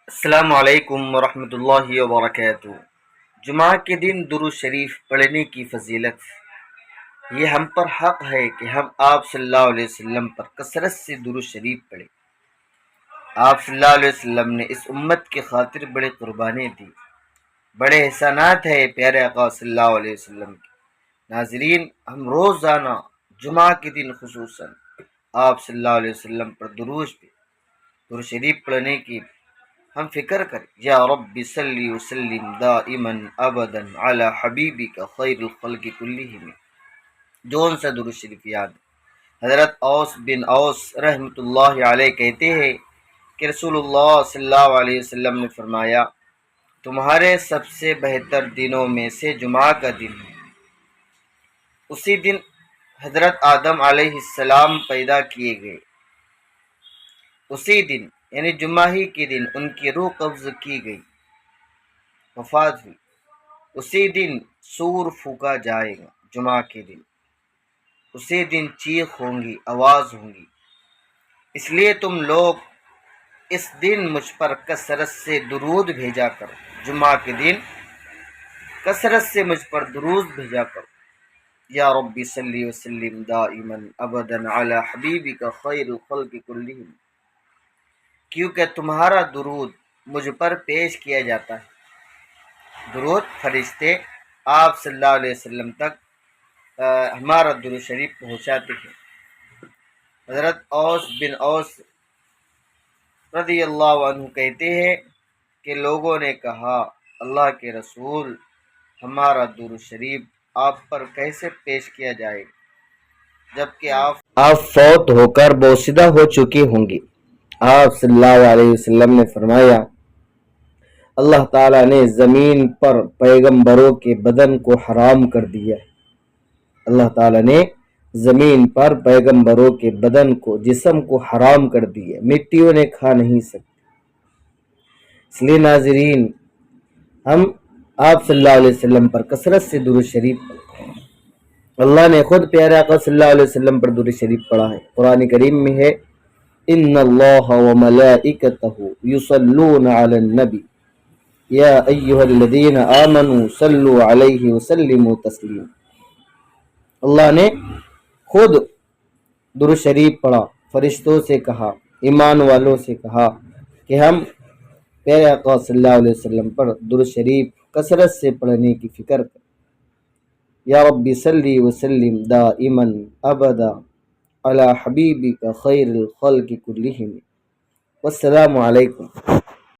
السلام علیکم ورحمۃ اللہ وبرکاتہ۔ جمعہ کے دن درود شریف پڑھنے کی فضیلت، یہ ہم پر حق ہے کہ ہم آپ صلی اللہ علیہ وسلم پر کثرت سے درود شریف پڑھیں۔ آپ صلی اللہ علیہ وسلم نے اس امت کی خاطر بڑے قربانی دی، بڑے احسانات ہیں پیارے آقا صلی اللہ علیہ وسلم کے۔ ناظرین، ہم روزانہ جمعہ کے دن خصوصاً آپ صلی اللہ علیہ وسلم پر درود شریف پڑھنے کی ہم فکر کریں۔ یا رب صلی وسلم دائما ابدا علی حبیبک خیر الخلق کلہم۔ جون سا درود شریف یاد ہے؟ حضرت اوس بن اوس رحمۃ اللہ علیہ کہتے ہیں کہ رسول اللہ صلی اللہ علیہ وسلم نے فرمایا، تمہارے سب سے بہتر دنوں میں سے جمعہ کا دن ہے۔ اسی دن حضرت آدم علیہ السلام پیدا کیے گئے، اسی دن یعنی جمعہ ہی کے دن ان کی روح قبض کی گئی، وفات ہوئی۔ اسی دن سور پھونکا جائے گا، جمعہ کے دن اسی دن چیخ ہوں گی، آواز ہوں گی۔ اس لیے تم لوگ اس دن مجھ پر کثرت سے درود بھیجا کرو، جمعہ کے دن کثرت سے مجھ پر درود بھیجا کرو۔ یا ربی صلی وسلم دائما ابدا علی حبیبک خیر الخلق کلہم، کیونکہ تمہارا درود مجھ پر پیش کیا جاتا ہے۔ درود فرشتے آپ صلی اللہ علیہ وسلم تک ہمارا درود شریف پہنچاتے ہیں۔ حضرت اوس بن اوس رضی اللہ عنہ کہتے ہیں کہ لوگوں نے کہا، اللہ کے رسول، ہمارا درود شریف آپ پر کیسے پیش کیا جائے جبکہ آپ فوت ہو کر بوسیدہ ہو چکے ہوں گے؟ آپ صلی اللہ علیہ وسلم نے فرمایا، اللہ تعالیٰ نے زمین پر پیغمبروں کے بدن کو حرام کر دیا ہے۔ اللہ تعالیٰ نے زمین پر پیغمبروں کے بدن کو، جسم کو حرام کر دیا، مٹیوں نے کھا نہیں سکتی۔ اس لیے ناظرین، ہم آپ صلی اللہ علیہ وسلم پر کثرت سے درود شریف پڑھیں۔ اللہ نے خود پیارے آقا صلی اللہ علیہ وسلم پر درود شریف پڑھا ہے۔ قرآن کریم میں ہے، ان اللہ وملائکتہ یصلون علی النبی یا ایھا الذین آمنوا صلوا علیہ وسلموا تسلیما۔ اللہ نے خود درود شریف پڑھا، فرشتوں سے کہا، ایمان والوں سے کہا کہ ہم پیارے آقا صلی اللہ علیہ وسلم پر درود شریف کثرت سے پڑھنے کی فکر کریں۔ یا ربی صلی وسلم دائما ابدا علی حبیبک خیر الخلق کلہم۔ والسلام علیکم۔